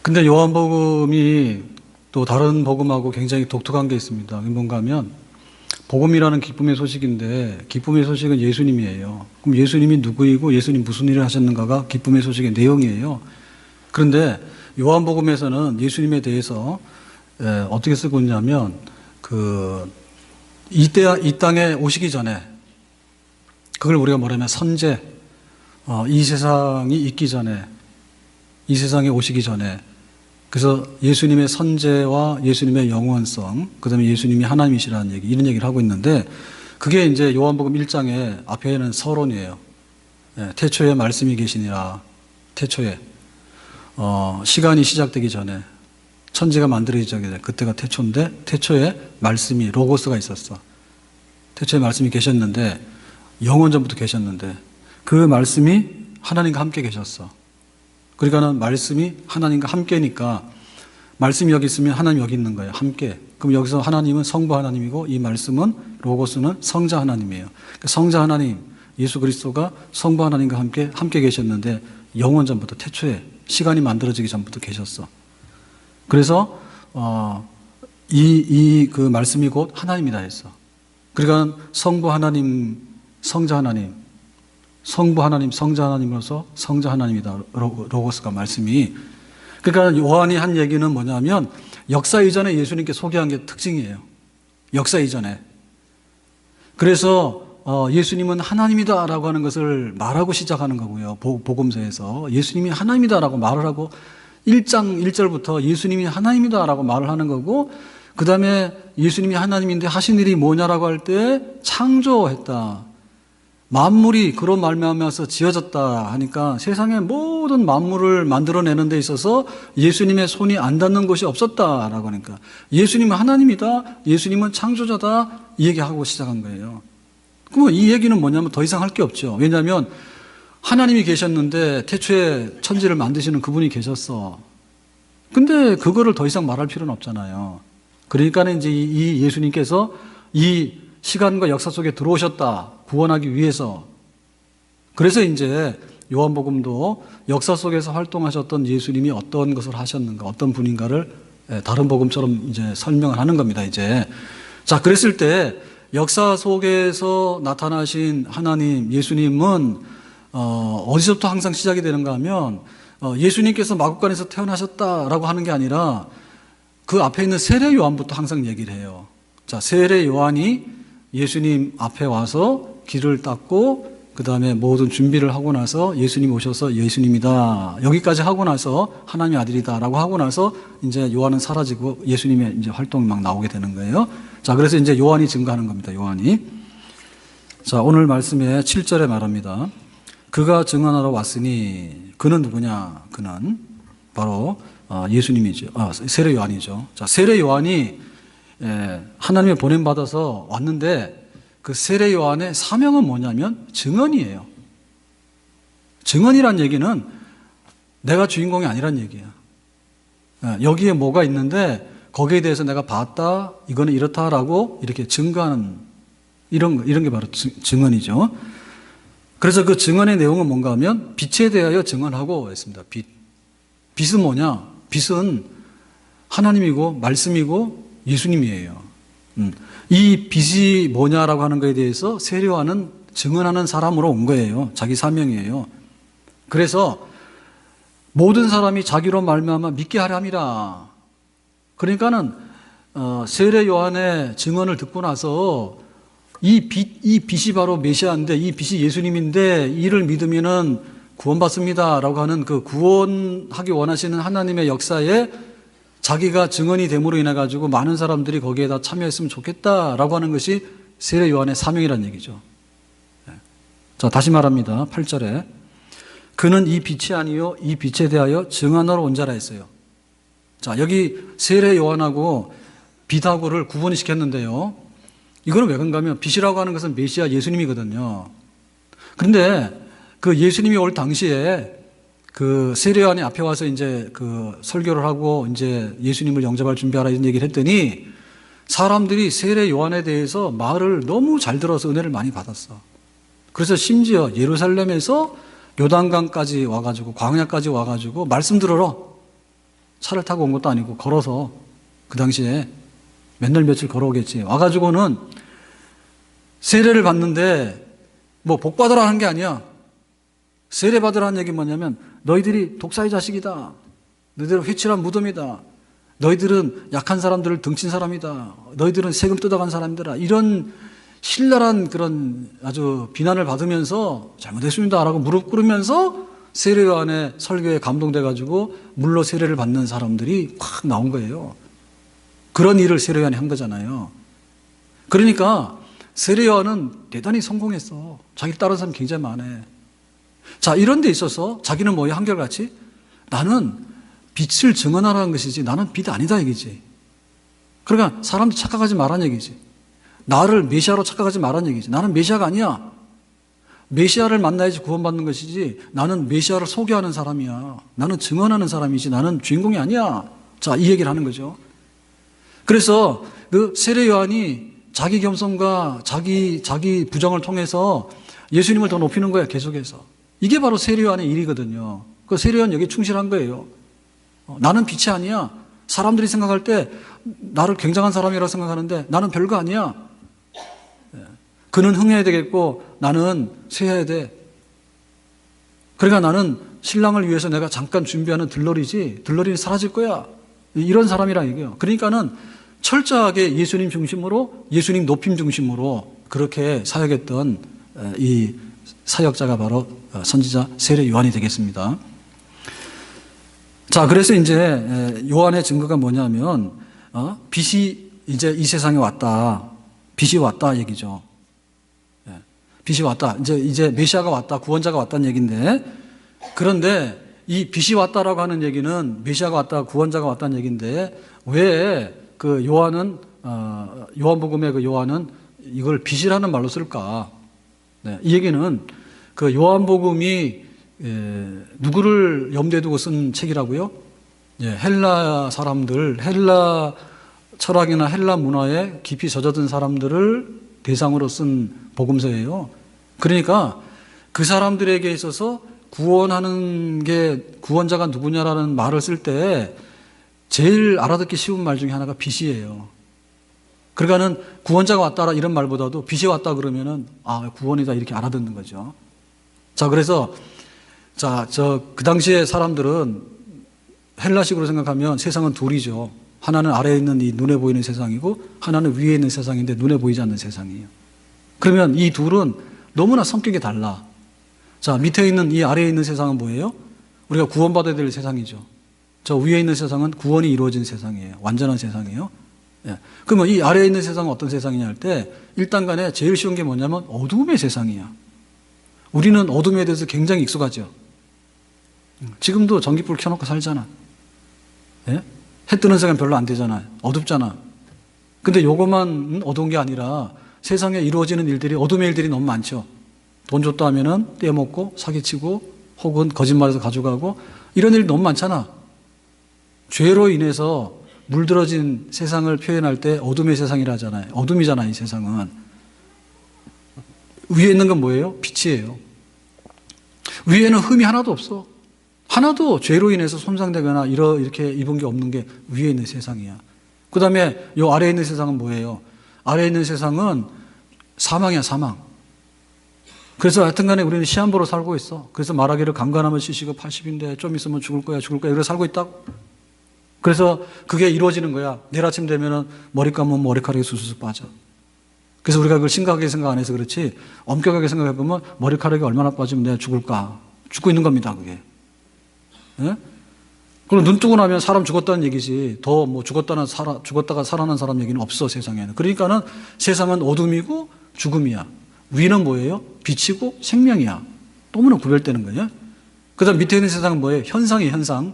근데 요한복음이 또 다른 복음하고 굉장히 독특한 게 있습니다. 뭔가 하면 복음이라는 기쁨의 소식인데 기쁨의 소식은 예수님이에요. 그럼 예수님이 누구이고 예수님 무슨 일을 하셨는가가 기쁨의 소식의 내용이에요. 그런데 요한복음에서는 예수님에 대해서 어떻게 쓰고 있냐면 이 땅에 오시기 전에 그걸 우리가 뭐냐면 선제, 이 세상이 있기 전에, 이 세상에 오시기 전에, 그래서 예수님의 선제와 예수님의 영원성, 그 다음에 예수님이 하나님이시라는 얘기, 이런 얘기를 하고 있는데, 그게 이제 요한복음 1장에 앞에는 서론이에요. 태초에 말씀이 계시니라. 태초에. 시간이 시작되기 전에, 천지가 만들어지기 전에, 그때가 태초인데, 태초에 말씀이, 로고스가 있었어. 태초에 말씀이 계셨는데, 영원전부터 계셨는데, 그 말씀이 하나님과 함께 계셨어. 그러니까는 말씀이 하나님과 함께니까 말씀이 여기 있으면 하나님 여기 있는 거예요. 함께. 그럼 여기서 하나님은 성부 하나님이고 이 말씀은 로고스는 성자 하나님이에요. 그러니까 성자 하나님 예수 그리스도가 성부 하나님과 함께 계셨는데 영원전부터 태초에 시간이 만들어지기 전부터 계셨어. 그래서 그 말씀이 곧 하나님이다 했어. 그러니까 성부 하나님, 성자 하나님, 성부 하나님, 성자 하나님으로서 성자 하나님이다. 로고스가 말씀이. 그러니까 요한이 한 얘기는 뭐냐면 역사 이전에 예수님께 소개한 게 특징이에요. 역사 이전에. 그래서 예수님은 하나님이다 라고 하는 것을 말하고 시작하는 거고요. 복음서에서 예수님이 하나님이다 라고 말을 하고 1장 1절부터 예수님이 하나님이다 라고 말을 하는 거고, 그 다음에 예수님이 하나님인데 하신 일이 뭐냐라고 할 때 창조했다. 만물이 그런 말미암아서 지어졌다 하니까 세상의 모든 만물을 만들어내는 데 있어서 예수님의 손이 안 닿는 곳이 없었다라고 하니까 예수님은 하나님이다, 예수님은 창조자다, 이 얘기하고 시작한 거예요. 그럼 이 얘기는 뭐냐면 더 이상 할 게 없죠. 왜냐하면 하나님이 계셨는데 태초에 천지를 만드시는 그분이 계셨어. 근데 그거를 더 이상 말할 필요는 없잖아요. 그러니까 이제 이 예수님께서 이 시간과 역사 속에 들어오셨다. 구원하기 위해서. 그래서 이제 요한복음도 역사 속에서 활동하셨던 예수님이 어떤 것을 하셨는가, 어떤 분인가를 다른 복음처럼 이제 설명을 하는 겁니다, 이제. 자, 그랬을 때 역사 속에서 나타나신 하나님, 예수님은 어디서부터 항상 시작이 되는가 하면 예수님께서 마구간에서 태어나셨다라고 하는 게 아니라 그 앞에 있는 세례 요한부터 항상 얘기를 해요. 자, 세례 요한이 예수님 앞에 와서 길을 닦고 그 다음에 모든 준비를 하고 나서 예수님 오셔서 예수님이다 여기까지 하고 나서 하나님의 아들이다 라고 하고 나서 이제 요한은 사라지고 예수님의 이제 활동이 막 나오게 되는 거예요. 자, 그래서 이제 요한이 증거하는 겁니다. 요한이. 자, 오늘 말씀에 7절에 말합니다. 그가 증언하러 왔으니 그는 누구냐? 그는 바로 예수님이죠. 세례 요한이죠. 자, 세례 요한이 하나님의 보냄받아서 왔는데 그 세례 요한의 사명은 뭐냐면 증언이에요. 증언이란 얘기는 내가 주인공이 아니란 얘기야. 여기에 뭐가 있는데 거기에 대해서 내가 봤다, 이거는 이렇다라고 이렇게 증거하는 이런 게 바로 증언이죠. 그래서 그 증언의 내용은 뭔가 하면 빛에 대하여 증언하고 했습니다. 빛은 뭐냐? 빛은 하나님이고 말씀이고 예수님이에요. 이 빛이 뭐냐라고 하는 것에 대해서 세례 요한은 증언하는 사람으로 온 거예요. 자기 사명이에요. 그래서 모든 사람이 자기로 말미암아 믿게 하려 함이라. 그러니까는 세례 요한의 증언을 듣고 나서 이 빛이 바로 메시아인데 이 빛이 예수님인데 이를 믿으면은 구원받습니다라고 하는 그 구원하기 원하시는 하나님의 역사에 자기가 증언이 됨으로 인해 가지고 많은 사람들이 거기에다 참여했으면 좋겠다라고 하는 것이 세례 요한의 사명이라는 얘기죠. 자, 다시 말합니다. 8절에 그는 이 빛이 아니요 이 빛에 대하여 증언하러 온 자라 했어요. 자, 여기 세례 요한하고 빛하고를 구분을 시켰는데요. 이거는 왜 그런가 하면 빛이라고 하는 것은 메시아 예수님이거든요. 그런데 그 예수님이 올 당시에 그 세례 요한이 앞에 와서 이제 그 설교를 하고 이제 예수님을 영접할 준비하라 이런 얘기를 했더니 사람들이 세례 요한에 대해서 말을 너무 잘 들어서 은혜를 많이 받았어. 그래서 심지어 예루살렘에서 요단강까지 와가지고 광야까지 와가지고 말씀 들으러 차를 타고 온 것도 아니고 걸어서 그 당시에 맨날 며칠 걸어오겠지. 와가지고는 세례를 받는데 뭐 복 받으라 하는 게 아니야. 세례 받으라는 얘기 뭐냐면 너희들이 독사의 자식이다. 너희들은 회칠한 무덤이다. 너희들은 약한 사람들을 등친 사람이다. 너희들은 세금 뜯어간 사람들아. 이런 신랄한 그런 아주 비난을 받으면서 잘못했습니다 라고 무릎 꿇으면서 세례요한의 설교에 감동돼가지고 물로 세례를 받는 사람들이 확 나온 거예요. 그런 일을 세례요한이 한 거잖아요. 그러니까 세례요한은 대단히 성공했어. 자기 따르는 사람이 굉장히 많아. 자, 이런 데 있어서 자기는 뭐야? 한결같이 나는 빛을 증언하라는 것이지 나는 빛 아니다 얘기지. 그러니까 사람들 착각하지 말라는 얘기지. 나를 메시아로 착각하지 말라는 얘기지. 나는 메시아가 아니야. 메시아를 만나야지 구원받는 것이지 나는 메시아를 소개하는 사람이야. 나는 증언하는 사람이지 나는 주인공이 아니야. 자, 이 얘기를 하는 거죠. 그래서 그 세례 요한이 자기 겸손과 자기 부정을 통해서 예수님을 더 높이는 거야, 계속해서. 이게 바로 세례 요한의 일이거든요. 그 세례 요한 여기 충실한 거예요. 나는 빛이 아니야. 사람들이 생각할 때 나를 굉장한 사람이라고 생각하는데 나는 별거 아니야. 그는 흥해야 되겠고 나는 쇠해야 돼. 그러니까 나는 신랑을 위해서 내가 잠깐 준비하는 들러리지 들러리는 사라질 거야. 이런 사람이라 얘기해요. 그러니까는 철저하게 예수님 중심으로 예수님 높임 중심으로 그렇게 사역했던 이 사역자가 바로 선지자 세례 요한이 되겠습니다. 자, 그래서 이제 요한의 증거가 뭐냐면 빛이 이제 이 세상에 왔다. 빛이 왔다 얘기죠. 빛이 왔다. 이제 메시아가 왔다. 구원자가 왔다는 얘기인데, 그런데 이 빛이 왔다라고 하는 얘기는 메시아가 왔다, 구원자가 왔다는 얘기인데 왜 그 요한은 요한복음의 그 요한은 이걸 빛이라는 말로 쓸까? 네, 이 얘기는 그 요한복음이 누구를 염두에 두고 쓴 책이라고요? 헬라 사람들, 헬라 철학이나 헬라 문화에 깊이 젖어든 사람들을 대상으로 쓴 복음서예요. 그러니까 그 사람들에게 있어서 구원하는 게 구원자가 누구냐라는 말을 쓸 때 제일 알아듣기 쉬운 말 중에 하나가 빛이에요. 그러니까는 구원자가 왔다 이런 말보다도 빛이 왔다 그러면은 구원이다 이렇게 알아듣는 거죠. 자, 그래서 그 당시에 사람들은 헬라식으로 생각하면 세상은 둘이죠. 하나는 아래에 있는 이 눈에 보이는 세상이고 하나는 위에 있는 세상인데 눈에 보이지 않는 세상이에요. 그러면 이 둘은 너무나 성격이 달라. 자, 밑에 있는 이 아래에 있는 세상은 뭐예요? 우리가 구원받아야 될 세상이죠. 저 위에 있는 세상은 구원이 이루어진 세상이에요. 완전한 세상이에요. 그러면 이 아래에 있는 세상은 어떤 세상이냐 할 때 일단 간에 제일 쉬운 게 뭐냐면 어둠의 세상이야. 우리는 어둠에 대해서 굉장히 익숙하죠. 지금도 전기불 켜놓고 살잖아. 해 뜨는 시간 별로 안 되잖아. 어둡잖아. 근데 요것만 어두운 게 아니라 세상에 이루어지는 일들이 어둠의 일들이 너무 많죠. 돈 줬다 하면은 떼먹고 사기치고 혹은 거짓말해서 가져가고 이런 일이 너무 많잖아. 죄로 인해서 물들어진 세상을 표현할 때 어둠의 세상이라 하잖아요. 어둠이잖아요, 이 세상은. 위에 있는 건 뭐예요? 빛이에요. 위에는 흠이 하나도 없어. 하나도 죄로 인해서 손상되거나 이렇게 입은 게 없는 게 위에 있는 세상이야. 그 다음에 요 아래에 있는 세상은 뭐예요? 아래에 있는 세상은 사망이야, 사망. 그래서 하여튼 간에 우리는 시한부로 살고 있어. 그래서 말하기를 강간하면 70이고 80인데 좀 있으면 죽을 거야, 이렇게 살고 있다고. 그래서 그게 이루어지는 거야. 내일 아침 되면은 머리 감으면 머리카락이 수수수 빠져. 그래서 우리가 그걸 심각하게 생각 안 해서 그렇지 엄격하게 생각해 보면 머리카락이 얼마나 빠지면 내가 죽을까? 죽고 있는 겁니다, 그게. 예? 그럼 눈 뜨고 나면 사람 죽었다는 얘기지. 더 뭐 죽었다가 살아난 사람 얘기는 없어, 세상에는. 그러니까는 세상은 어둠이고 죽음이야. 위는 뭐예요? 빛이고 생명이야. 너무나 구별되는 거예요. 그 다음 밑에 있는 세상은 뭐예요? 현상이에요, 현상.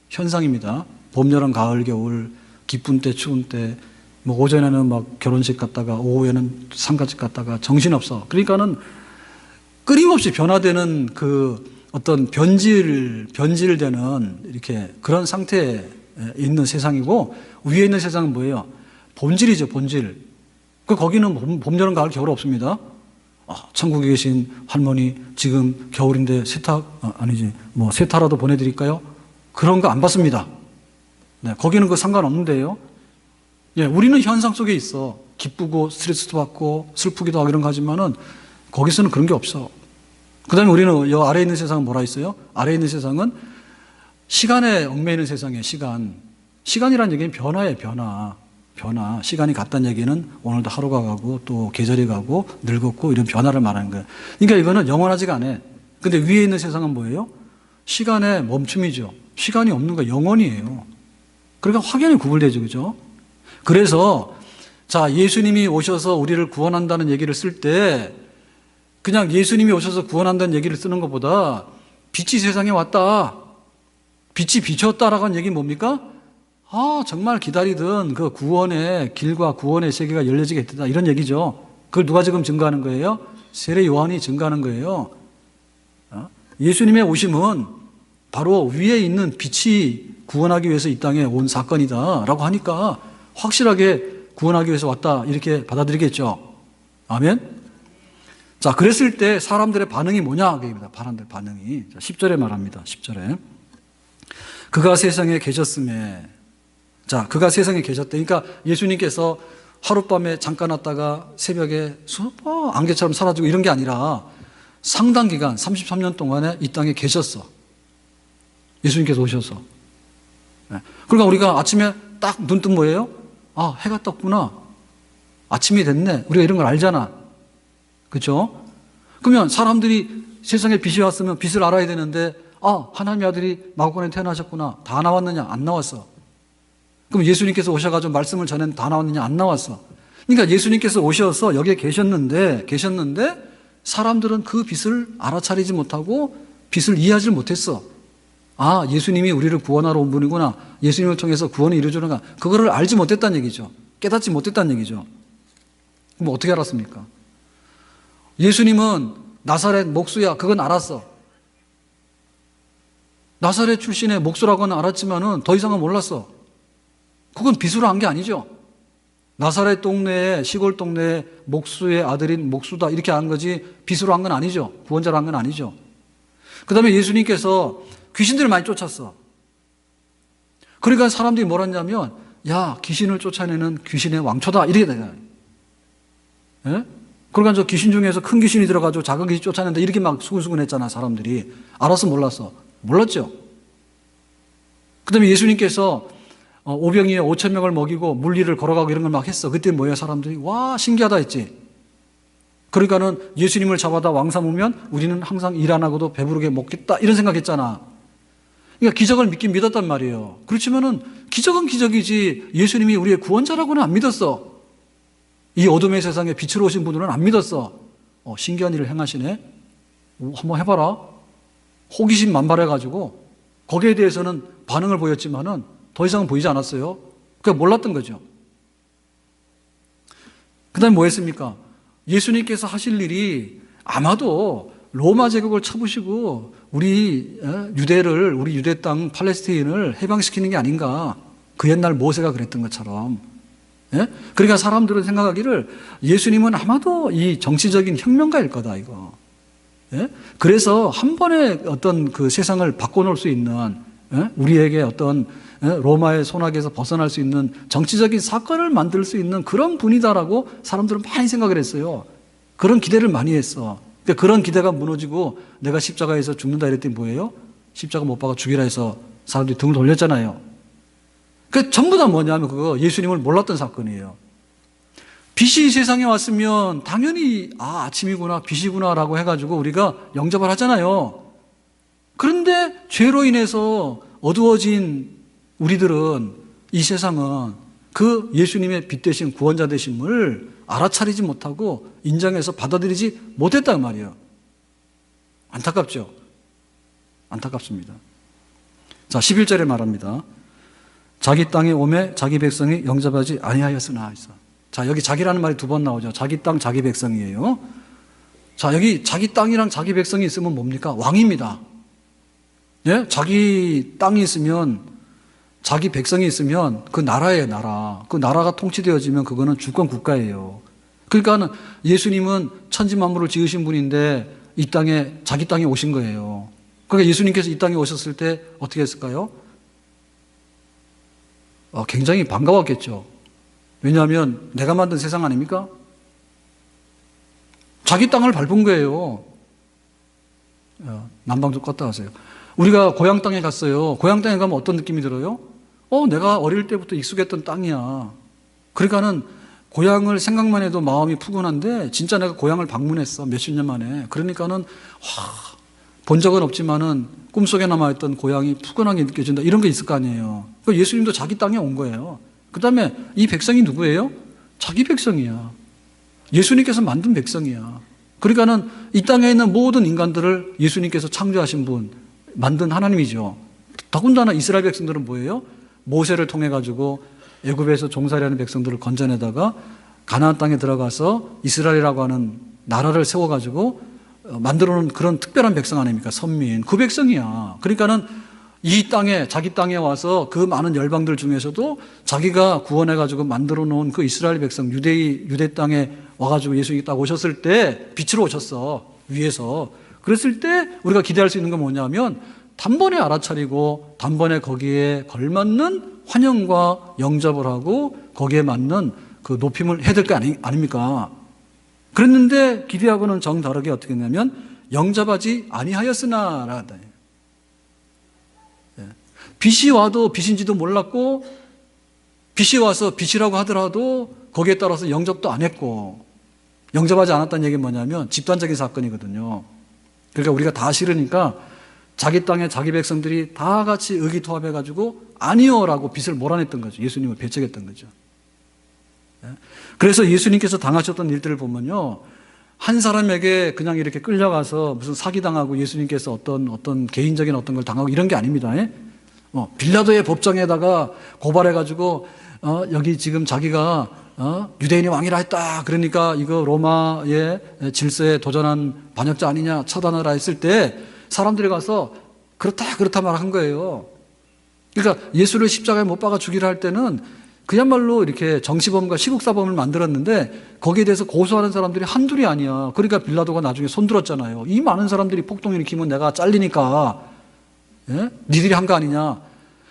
현상입니다. 봄, 여름, 가을, 겨울, 기쁜 때, 추운 때, 뭐 오전에는 막 결혼식 갔다가 오후에는 상가집 갔다가 정신없어. 그러니까는 끊임없이 변화되는 그 어떤 변질되는 이렇게 그런 상태에 있는 세상이고 위에 있는 세상은 뭐예요? 본질이죠, 본질. 거기는 봄, 여름, 가을, 겨울 없습니다. 천국에 계신 할머니 지금 겨울인데 세탁, 세타라도 보내드릴까요? 그런 거 안 받습니다. 네, 거기는 그 상관없는데요. 예, 우리는 현상 속에 있어. 기쁘고 스트레스도 받고 슬프기도 하고 이런 거 하지만은 거기서는 그런 게 없어. 그 다음에 우리는 여 아래에 있는 세상은 뭐라 있어요? 아래에 있는 세상은 시간에 얽매이는 세상이에요, 시간. 시간이라는 얘기는 변화예요, 변화. 변화. 시간이 갔다는 얘기는 오늘도 하루가 가고 또 계절이 가고 늙었고 이런 변화를 말하는 거예요. 그러니까 이거는 영원하지가 않아요. 근데 위에 있는 세상은 뭐예요? 시간의 멈춤이죠. 시간이 없는 거 영원이에요. 그러니까 확연히 구분되죠, 그죠? 그래서 자, 예수님이 오셔서 우리를 구원한다는 얘기를 쓸 때 그냥 예수님이 오셔서 구원한다는 얘기를 쓰는 것보다 빛이 세상에 왔다, 빛이 비쳤다라고 하는 얘기는 뭡니까? 아, 정말 기다리던 그 구원의 길과 구원의 세계가 열려지게 됐다, 이런 얘기죠. 그걸 누가 지금 증거하는 거예요? 세례 요한이 증거하는 거예요. 예수님의 오심은 바로 위에 있는 빛이 구원하기 위해서 이 땅에 온 사건이다 라고 하니까 확실하게 구원하기 위해서 왔다, 이렇게 받아들이겠죠. 아멘? 자, 그랬을 때 사람들의 반응이 뭐냐? 그입니다. 사람들의 반응이. 자, 10절에 말합니다. 10절에. 그가 세상에 계셨음에. 자, 그가 세상에 계셨대. 그러니까 예수님께서 하룻밤에 잠깐 왔다가 새벽에 안개처럼 사라지고 이런 게 아니라 상당 기간 33년 동안에 이 땅에 계셨어. 예수님께서 오셔서. 그러니까 우리가 아침에 딱 눈 뜨면 뭐예요? 아, 해가 떴구나. 아침이 됐네. 우리가 이런 걸 알잖아. 그렇죠? 그러면 사람들이 세상에 빛이 왔으면 빛을 알아야 되는데, 아, 하나님의 아들이 마구간에 태어나셨구나. 다 나왔느냐? 안 나왔어. 그럼 예수님께서 오셔가지고 말씀을 전했는데 다 나왔느냐? 안 나왔어. 그러니까 예수님께서 오셔서 여기에 계셨는데 사람들은 그 빛을 알아차리지 못하고 빛을 이해하지 못했어. 아, 예수님이 우리를 구원하러 온 분이구나. 예수님을 통해서 구원이 이루어지는가. 그거를 알지 못했다는 얘기죠. 깨닫지 못했다는 얘기죠. 그럼 어떻게 알았습니까? 예수님은 나사렛 목수야. 그건 알았어. 나사렛 출신의 목수라고는 알았지만은 더 이상은 몰랐어. 그건 빛으로 한 게 아니죠. 나사렛 동네에, 시골 동네에 목수의 아들인 목수다, 이렇게 한 거지 빛으로 한 건 아니죠. 구원자로 한 건 아니죠. 그 다음에 예수님께서 귀신들을 많이 쫓았어. 그러니까 사람들이 뭐라 했냐면, 야, 귀신을 쫓아내는 귀신의 왕초다, 이렇게 되잖아요. 예? 그러니까 저 귀신 중에서 큰 귀신이 들어가지고 작은 귀신 쫓아낸다, 이렇게 막 수근수근 했잖아, 사람들이. 알았어, 몰랐어? 몰랐죠. 그 다음에 예수님께서 오병이에 5,000명을 먹이고 물리를 걸어가고 이런 걸 막 했어. 그때 뭐야, 사람들이? 와, 신기하다 했지. 그러니까는 예수님을 잡아다 왕 삼으면 우리는 항상 일 안 하고도 배부르게 먹겠다, 이런 생각했잖아. 그러니까 기적을 믿긴 믿었단 말이에요. 그렇지만은 기적은 기적이지 예수님이 우리의 구원자라고는 안 믿었어. 이 어둠의 세상에 빛으로 오신 분들은 안 믿었어. 신기한 일을 행하시네. 한번 해봐라. 호기심 만발해가지고 거기에 대해서는 반응을 보였지만은 더 이상은 보이지 않았어요. 그러니까 몰랐던 거죠. 그 다음에 뭐 했습니까? 예수님께서 하실 일이 아마도 로마 제국을 쳐부시고 우리 유대를, 우리 유대 땅 팔레스타인을 해방시키는 게 아닌가. 그 옛날 모세가 그랬던 것처럼. 예? 그러니까 사람들은 생각하기를 예수님은 아마도 이 정치적인 혁명가일 거다, 이거. 예? 그래서 한 번에 어떤 그 세상을 바꿔놓을 수 있는, 우리에게 어떤 로마의 손아귀에서 벗어날 수 있는 정치적인 사건을 만들 수 있는 그런 분이다라고 사람들은 많이 생각을 했어요. 그런 기대를 많이 했어. 그러니까 그런 기대가 무너지고 내가 십자가에서 죽는다 이랬더니 뭐예요? 십자가 못 박아 죽이라 해서 사람들이 등을 돌렸잖아요. 그 전부 다 뭐냐면 그거 예수님을 몰랐던 사건이에요. 빛이 세상에 왔으면 당연히 아침이구나, 빛이구나라고 해가지고 우리가 영접을 하잖아요. 그런데 죄로 인해서 어두워진 우리들은, 이 세상은 그 예수님의 빛 대신 구원자 되심을 알아차리지 못하고 인정해서 받아들이지 못했단 말이에요. 안타깝죠? 안타깝습니다. 자, 11절에 말합니다. 자기 땅에 오매 자기 백성이 영접하지 아니하였으나 했어. 자, 여기 자기라는 말이 두 번 나오죠. 자기 땅, 자기 백성이에요. 자, 여기 자기 땅이랑 자기 백성이 있으면 뭡니까? 왕입니다. 예? 자기 땅이 있으면, 자기 백성이 있으면 그 나라예요, 나라. 그 나라가 통치되어지면 그거는 주권 국가예요. 그러니까 예수님은 천지 만물을 지으신 분인데 이 땅에, 자기 땅에 오신 거예요. 그러니까 예수님께서 이 땅에 오셨을 때 어떻게 했을까요? 굉장히 반가웠겠죠. 왜냐하면 내가 만든 세상 아닙니까? 자기 땅을 밟은 거예요. 난방 좀 껐다 하세요. 우리가 고향 땅에 갔어요. 고향 땅에 가면 어떤 느낌이 들어요? 내가 어릴 때부터 익숙했던 땅이야. 그러니까는 고향을 생각만 해도 마음이 푸근한데 진짜 내가 고향을 방문했어. 몇십 년 만에. 그러니까는 본 적은 없지만은 꿈속에 남아있던 고향이 푸근하게 느껴진다. 이런 게 있을 거 아니에요. 예수님도 자기 땅에 온 거예요. 그 다음에 이 백성이 누구예요? 자기 백성이야. 예수님께서 만든 백성이야. 그러니까는 이 땅에 있는 모든 인간들을 예수님께서 창조하신 분, 만든 하나님이죠. 더군다나 이스라엘 백성들은 뭐예요? 모세를 통해 가지고 애굽에서 종살이하는 백성들을 건져내다가 가나안 땅에 들어가서 이스라엘이라고 하는 나라를 세워 가지고 만들어 놓은 그런 특별한 백성 아닙니까? 선민. 그 백성이야. 그러니까는 이 땅에, 자기 땅에 와서 그 많은 열방들 중에서도 자기가 구원해 가지고 만들어 놓은 그 이스라엘 백성, 유대 땅에 와 가지고 예수님이 딱 오셨을 때 빛으로 오셨어. 위에서. 그랬을 때 우리가 기대할 수 있는 건 뭐냐면 단번에 알아차리고 단번에 거기에 걸맞는 환영과 영접을 하고 거기에 맞는 그 높임을 해야 될 거 아닙니까? 그랬는데 기대하고는 정다르게 어떻게 했냐면 영접하지 아니하였으나 라다. 빛이 와도 빛인지도 몰랐고 빛이 와서 빛이라고 하더라도 거기에 따라서 영접도 안 했고 영접하지 않았다는 얘기는 뭐냐면 집단적인 사건이거든요. 그러니까 우리가 다 싫으니까 자기 땅에 자기 백성들이 다 같이 의기투합해가지고 아니요라고 빛을 몰아냈던 거죠. 예수님을 배척했던 거죠. 그래서 예수님께서 당하셨던 일들을 보면요. 한 사람에게 그냥 이렇게 끌려가서 무슨 사기당하고 예수님께서 어떤 개인적인 어떤 걸 당하고 이런 게 아닙니다. 빌라도의 법정에다가 고발해가지고 여기 지금 자기가 유대인이 왕이라 했다. 그러니까 이거 로마의 질서에 도전한 반역자 아니냐 처단하라 했을 때 사람들이 가서 그렇다 말한 거예요. 그러니까 예수를 십자가에 못 박아 죽이라 할 때는 그야말로 이렇게 정치범과 시국사범을 만들었는데 거기에 대해서 고소하는 사람들이 한둘이 아니야. 그러니까 빌라도가 나중에 손들었잖아요. 이 많은 사람들이 폭동 일으키면 내가 잘리니까 니들이 한 거 아니냐.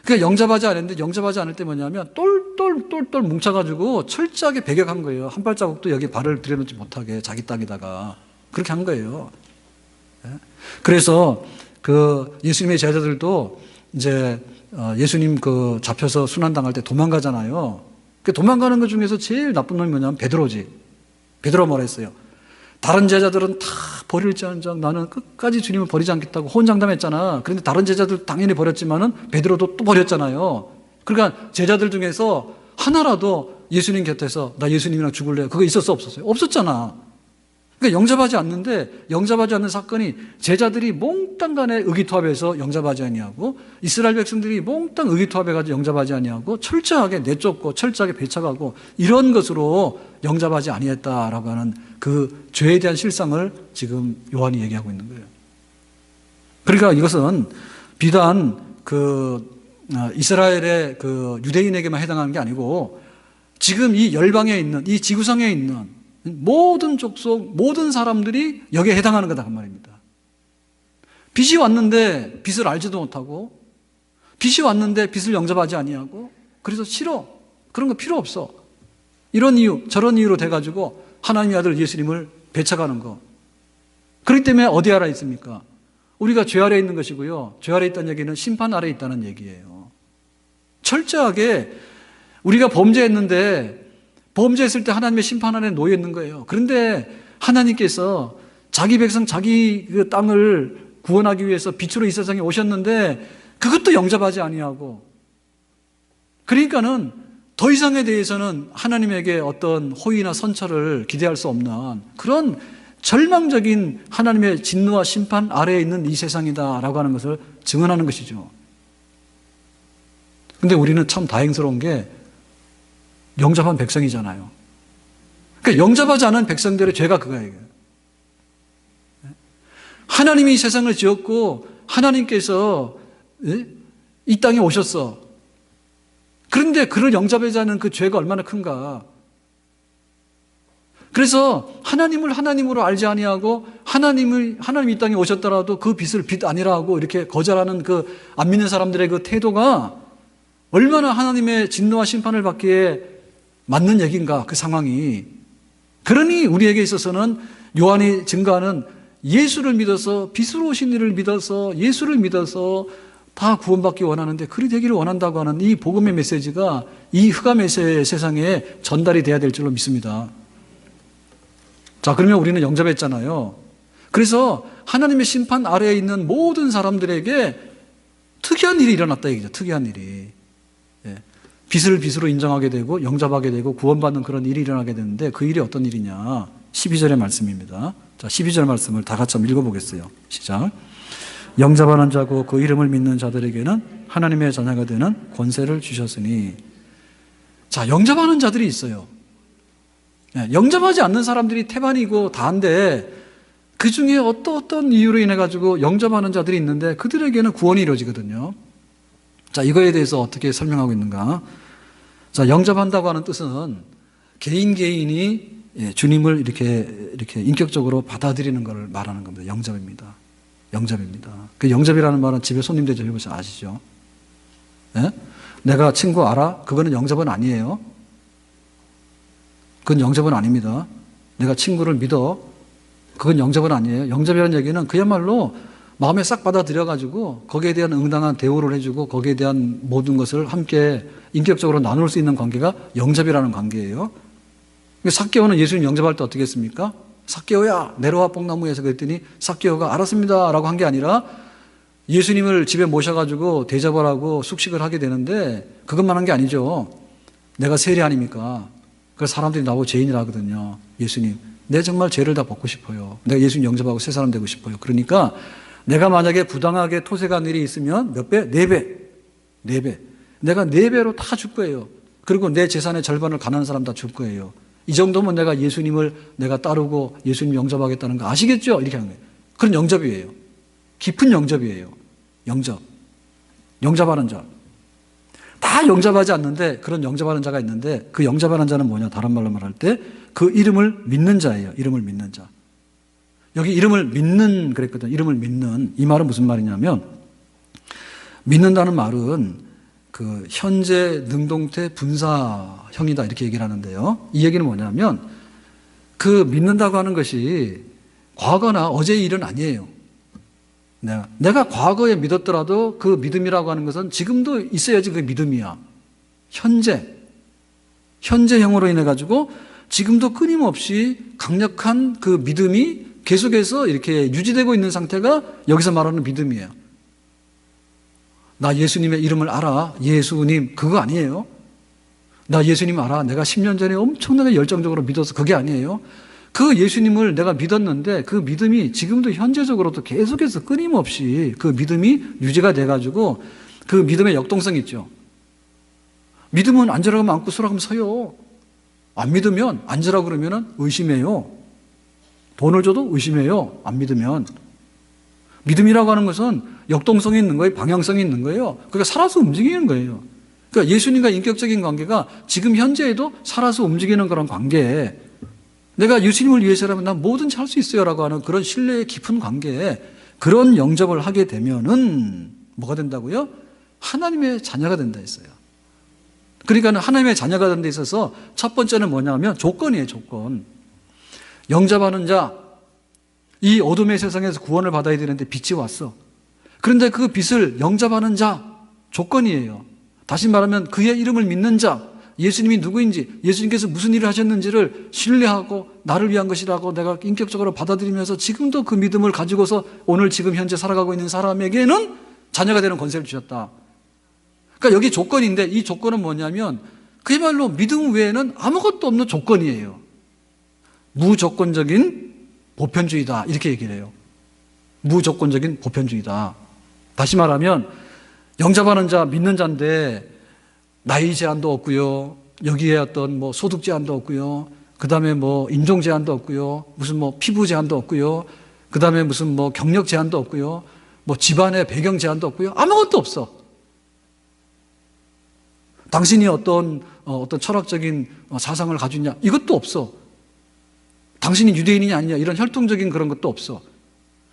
그러니까 영접하지 않았는데 영접하지 않을 때 뭐냐면 똘똘 뭉쳐가지고 철저하게 배격한 거예요. 한 발자국도 여기 발을 들여놓지 못하게 자기 땅에다가 그렇게 한 거예요. 그래서 그 예수님의 제자들도 이제 예수님 그 잡혀서 순환당할 때 도망가잖아요. 그 도망가는 것 중에서 제일 나쁜 놈이 뭐냐면 베드로지. 베드로가 뭐라 했어요? 다른 제자들은 다 버릴지언정 나는 끝까지 주님을 버리지 않겠다고 호언장담했잖아. 그런데 다른 제자들 당연히 버렸지만은 베드로도 또 버렸잖아요. 그러니까 제자들 중에서 하나라도 예수님 곁에서 나 예수님이랑 죽을래. 그거 있었어 없었어요? 없었잖아. 그러니까 영접하지 않는 사건이 제자들이 몽땅 간에 의기투합해서 영접하지 아니하고 이스라엘 백성들이 몽땅 의기투합해가지고 영접하지 아니하고 철저하게 내쫓고 철저하게 배척하고 이런 것으로 영접하지 아니했다라고 하는 그 죄에 대한 실상을 지금 요한이 얘기하고 있는 거예요. 그러니까 이것은 비단 그 이스라엘의 그 유대인에게만 해당하는 게 아니고 지금 이 열방에 있는 이 지구상에 있는 모든 족속, 모든 사람들이 여기에 해당하는 거다 그 말입니다. 빛이 왔는데 빛을 알지도 못하고 빛이 왔는데 빛을 영접하지 아니하고 그래서 싫어. 그런 거 필요 없어. 이런 이유, 저런 이유로 돼가지고 하나님의 아들 예수님을 배척하는 거. 그렇기 때문에 어디 아래 있습니까? 우리가 죄 아래 있는 것이고요. 죄 아래 있다는 얘기는 심판 아래 있다는 얘기예요. 철저하게 우리가 범죄했는데 범죄했을 때 하나님의 심판 아래 놓여 있는 거예요. 그런데 하나님께서 자기 백성, 자기 그 땅을 구원하기 위해서 빛으로 이 세상에 오셨는데 그것도 영접하지 아니하고 그러니까는 더 이상에 대해서는 하나님에게 어떤 호의나 선처를 기대할 수 없는 그런 절망적인 하나님의 진노와 심판 아래에 있는 이 세상이다라고 하는 것을 증언하는 것이죠. 근데 우리는 참 다행스러운 게 영접한 백성이잖아요. 그러니까 영접하지 않은 백성들의 죄가 그거예요. 하나님이 이 세상을 지었고 하나님께서 이 땅에 오셨어. 그런데 그를 영접하지 않은 그 죄가 얼마나 큰가. 그래서 하나님을 하나님으로 알지 아니하고 하나님이 이 땅에 오셨더라도 그 빛을 빛 아니라 하고 이렇게 거절하는 그 안 믿는 사람들의 그 태도가 얼마나 하나님의 진노와 심판을 받기에 맞는 얘기인가, 그 상황이. 그러니 우리에게 있어서는 요한이 증거하는 예수를 믿어서, 빛으로 오신 이를 믿어서, 예수를 믿어서 다 구원받기 원하는데 그리 되기를 원한다고 하는 이 복음의 메시지가 이 흑암의 세상에 전달이 돼야 될 줄로 믿습니다. 자, 그러면 우리는 영접했잖아요. 그래서 하나님의 심판 아래에 있는 모든 사람들에게 특이한 일이 일어났다 얘기죠. 특이한 일이. 예. 빛을 빛으로 인정하게 되고 영접하게 되고 구원받는 그런 일이 일어나게 되는데 그 일이 어떤 일이냐. 12절의 말씀입니다. 자, 12절 말씀을 다 같이 한번 읽어보겠어요. 시작. 영접하는 자고 그 이름을 믿는 자들에게는 하나님의 자녀가 되는 권세를 주셨으니. 자, 영접하는 자들이 있어요. 예, 영접하지 않는 사람들이 태반이고 다인데 그 중에 어떤 이유로 인해 가지고 영접하는 자들이 있는데 그들에게는 구원이 이루어지거든요. 자, 이거에 대해서 어떻게 설명하고 있는가? 자, 영접한다고 하는 뜻은 개인이 주님을 이렇게 인격적으로 받아들이는 것을 말하는 겁니다. 영접입니다. 영접입니다. 그 영접이라는 말은 집에 손님 대접해보시면 아시죠? 예? 내가 친구 알아? 그거는 영접은 아니에요. 그건 영접은 아닙니다. 내가 친구를 믿어. 그건 영접은 아니에요. 영접이라는 얘기는 그야말로 마음에 싹 받아들여가지고 거기에 대한 응당한 대우를 해주고 거기에 대한 모든 것을 함께 인격적으로 나눌 수 있는 관계가 영접이라는 관계예요. 삭개오는 예수님 영접할 때 어떻게 했습니까? 삭개오야 내려와 뽕나무에서 그랬더니 삭개오가 알았습니다 라고 한 게 아니라 예수님을 집에 모셔가지고 대접을 하고 숙식을 하게 되는데 그것만 한 게 아니죠. 내가 세리 아닙니까? 그래서 사람들이 나보고 죄인이라 하거든요. 예수님, 내 정말 죄를 다 벗고 싶어요. 내가 예수님 영접하고 새 사람 되고 싶어요. 그러니까 내가 만약에 부당하게 토색한 일이 있으면 몇 배? 4배. 4배. 내가 4배로 다 줄 거예요. 그리고 내 재산의 절반을 가난한 사람 다 줄 거예요. 이 정도면 내가 예수님을 내가 따르고 예수님 영접하겠다는 거 아시겠죠? 이렇게 하는 거예요. 그런 영접이에요. 깊은 영접이에요. 영접하는 자. 다 영접하지 않는데 그런 영접하는 자가 있는데 그 영접하는 자는 뭐냐? 다른 말로 말할 때 그 이름을 믿는 자예요. 이름을 믿는 자. 여기 이름을 믿는 그랬거든요. 이름을 믿는. 이 말은 무슨 말이냐면 믿는다는 말은 그 현재 능동태 분사형이다 이렇게 얘기를 하는데요. 이 얘기는 뭐냐면 그 믿는다고 하는 것이 과거나 어제의 일은 아니에요. 내가 과거에 믿었더라도 그 믿음이라고 하는 것은 지금도 있어야지 그게 믿음이야. 현재형으로 인해 가지고 지금도 끊임없이 강력한 그 믿음이 계속해서 이렇게 유지되고 있는 상태가 여기서 말하는 믿음이에요. 나 예수님의 이름을 알아. 예수님 그거 아니에요. 나 예수님 알아. 내가 10년 전에 엄청나게 열정적으로 믿어서 그게 아니에요. 그 예수님을 내가 믿었는데 그 믿음이 지금도 현재적으로도 계속해서 끊임없이 그 믿음이 유지가 돼가지고 그 믿음의 역동성이 있죠. 믿으면 앉으라고 하면 앉고 서라고 하면 서요. 안 믿으면 앉으라고 그러면 의심해요. 돈을 줘도 의심해요. 안 믿으면. 믿음이라고 하는 것은 역동성이 있는 거예요. 방향성이 있는 거예요. 그러니까 살아서 움직이는 거예요. 그러니까 예수님과 인격적인 관계가 지금 현재에도 살아서 움직이는 그런 관계에 내가 예수님을 위해서라면 난 뭐든지 할 수 있어요 라고 하는 그런 신뢰의 깊은 관계에 그런 영접을 하게 되면은 뭐가 된다고요? 하나님의 자녀가 된다 했어요. 그러니까 하나님의 자녀가 된 데 있어서 첫 번째는 뭐냐면 조건이에요. 조건. 영접하는 자, 이 어둠의 세상에서 구원을 받아야 되는데 빛이 왔어. 그런데 그 빛을 영접하는 자, 조건이에요. 다시 말하면 그의 이름을 믿는 자, 예수님이 누구인지, 예수님께서 무슨 일을 하셨는지를 신뢰하고 나를 위한 것이라고 내가 인격적으로 받아들이면서 지금도 그 믿음을 가지고서 오늘 지금 현재 살아가고 있는 사람에게는 자녀가 되는 권세를 주셨다. 그러니까 여기 조건인데 이 조건은 뭐냐면 그야말로 믿음 외에는 아무것도 없는 조건이에요. 무조건적인 보편주의다 이렇게 얘기를 해요. 무조건적인 보편주의다. 다시 말하면 영접하는 자, 믿는 자인데 나이 제한도 없고요. 여기에 어떤 뭐 소득 제한도 없고요. 그 다음에 뭐 인종 제한도 없고요. 무슨 뭐 피부 제한도 없고요. 그 다음에 무슨 뭐 경력 제한도 없고요. 뭐 집안의 배경 제한도 없고요. 아무것도 없어. 당신이 어떤 철학적인 사상을 가지고 있냐 이것도 없어. 당신이 유대인이냐 아니냐 이런 혈통적인 그런 것도 없어.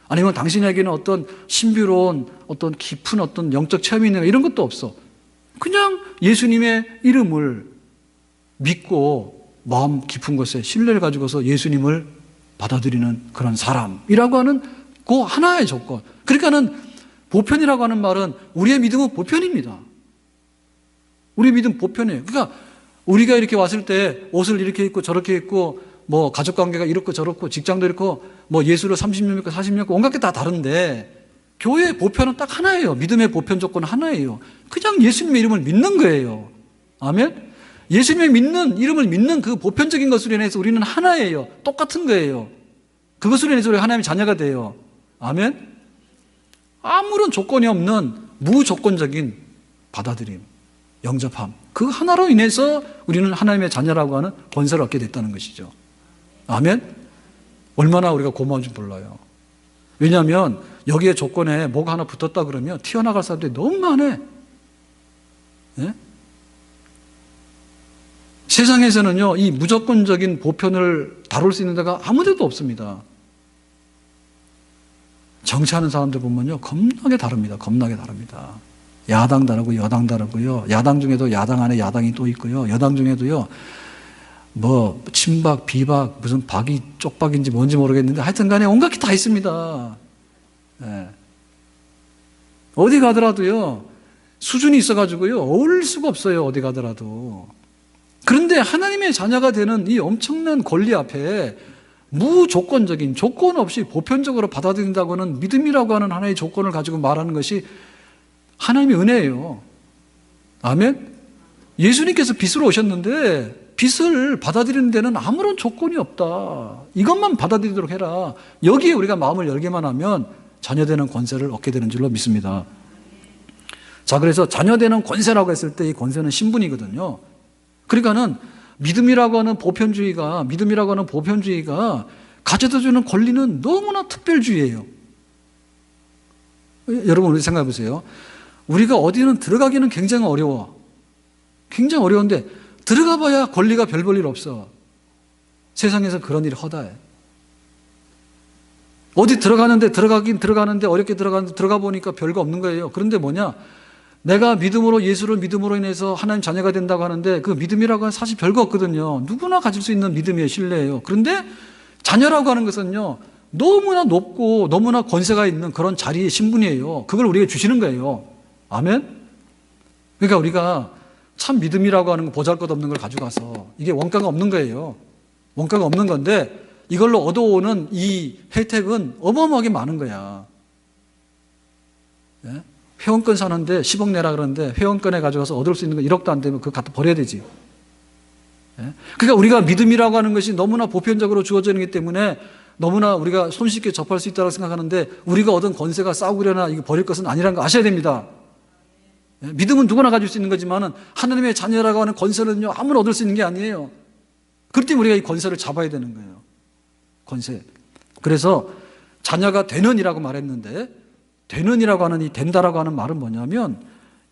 아니면 당신에게는 어떤 신비로운 어떤 깊은 어떤 영적 체험이 있느냐 이런 것도 없어. 그냥 예수님의 이름을 믿고 마음 깊은 곳에 신뢰를 가지고서 예수님을 받아들이는 그런 사람이라고 하는 그 하나의 조건. 그러니까는 보편이라고 하는 말은 우리의 믿음은 보편입니다. 우리의 믿음 보편이에요. 그러니까 우리가 이렇게 왔을 때 옷을 이렇게 입고 저렇게 입고 뭐 가족관계가 이렇고 저렇고 직장도 이렇고 뭐 예수를 30년 믿고 40년 믿고 온갖 게 다 다른데 교회의 보편은 딱 하나예요. 믿음의 보편 조건은 하나예요. 그냥 예수님의 이름을 믿는 거예요. 아멘? 예수님의 이름을 믿는 그 보편적인 것으로 인해서 우리는 하나예요. 똑같은 거예요. 그것으로 인해서 우리가 하나님의 자녀가 돼요. 아멘? 아무런 조건이 없는 무조건적인 받아들임, 영접함. 그 하나로 인해서 우리는 하나님의 자녀라고 하는 권세를 얻게 됐다는 것이죠. 아멘? 얼마나 우리가 고마운지 몰라요. 왜냐하면 여기에 조건에 뭐가 하나 붙었다 그러면 튀어나갈 사람들이 너무 많아. 예? 세상에서는요, 이 무조건적인 보편을 다룰 수 있는 데가 아무 데도 없습니다. 정치하는 사람들 보면요, 겁나게 다릅니다. 겁나게 다릅니다. 야당 다르고 여당 다르고요. 야당 중에도 야당 안에 야당이 또 있고요. 여당 중에도요, 뭐 친박, 비박, 무슨 박이 쪽박인지 뭔지 모르겠는데 하여튼 간에 온갖 게 다 있습니다. 네. 어디 가더라도요, 수준이 있어가지고요, 어울릴 수가 없어요. 어디 가더라도. 그런데 하나님의 자녀가 되는 이 엄청난 권리 앞에 무조건적인, 조건 없이 보편적으로 받아들인다고 하는 믿음이라고 하는 하나의 조건을 가지고 말하는 것이 하나님의 은혜예요. 아멘? 예수님께서 빛으로 오셨는데 빛을 받아들이는 데는 아무런 조건이 없다. 이것만 받아들이도록 해라. 여기에 우리가 마음을 열게만 하면 자녀되는 권세를 얻게 되는 줄로 믿습니다. 자, 그래서 자녀되는 권세라고 했을 때 이 권세는 신분이거든요. 그러니까는 믿음이라고 하는 보편주의가 가져다 주는 권리는 너무나 특별주의예요. 여러분, 우리 생각해 보세요. 우리가 어디는 들어가기는 굉장히 어려워. 굉장히 어려운데 들어가 봐야 권리가 별 볼 일 없어. 세상에서 그런 일이 허다해. 어디 들어가긴 들어가는데 어렵게 들어가 보니까 별거 없는 거예요. 그런데 뭐냐? 내가 믿음으로, 예수를 믿음으로 인해서 하나님 자녀가 된다고 하는데 그 믿음이라고 하는 사실 별거 없거든요. 누구나 가질 수 있는 믿음의 신뢰예요. 그런데 자녀라고 하는 것은요, 너무나 높고 너무나 권세가 있는 그런 자리의 신분이에요. 그걸 우리에게 주시는 거예요. 아멘? 그러니까 우리가 참 믿음이라고 하는 거 보잘것없는 걸 가져가서 이게 원가가 없는 거예요. 원가가 없는 건데 이걸로 얻어오는 이 혜택은 어마어마하게 많은 거야. 예? 회원권 사는데 10억 내라 그러는데 회원권에 가져가서 얻을 수 있는 건 1억도 안 되면 그거 갖다 버려야 되지. 예? 그러니까 우리가 믿음이라고 하는 것이 너무나 보편적으로 주어져 있기 때문에 너무나 우리가 손쉽게 접할 수 있다고 생각하는데 우리가 얻은 권세가 싸우려나 이거 버릴 것은 아니라는 거 아셔야 됩니다. 예? 믿음은 누구나 가질 수 있는 거지만 하나님의 자녀라고 하는 권세는요, 아무나 얻을 수 있는 게 아니에요. 그렇기 때문에 우리가 이 권세를 잡아야 되는 거예요. 권세. 그래서 자녀가 되는이라고 말했는데 되는이라고 하는 이 된다라고 하는 말은 뭐냐면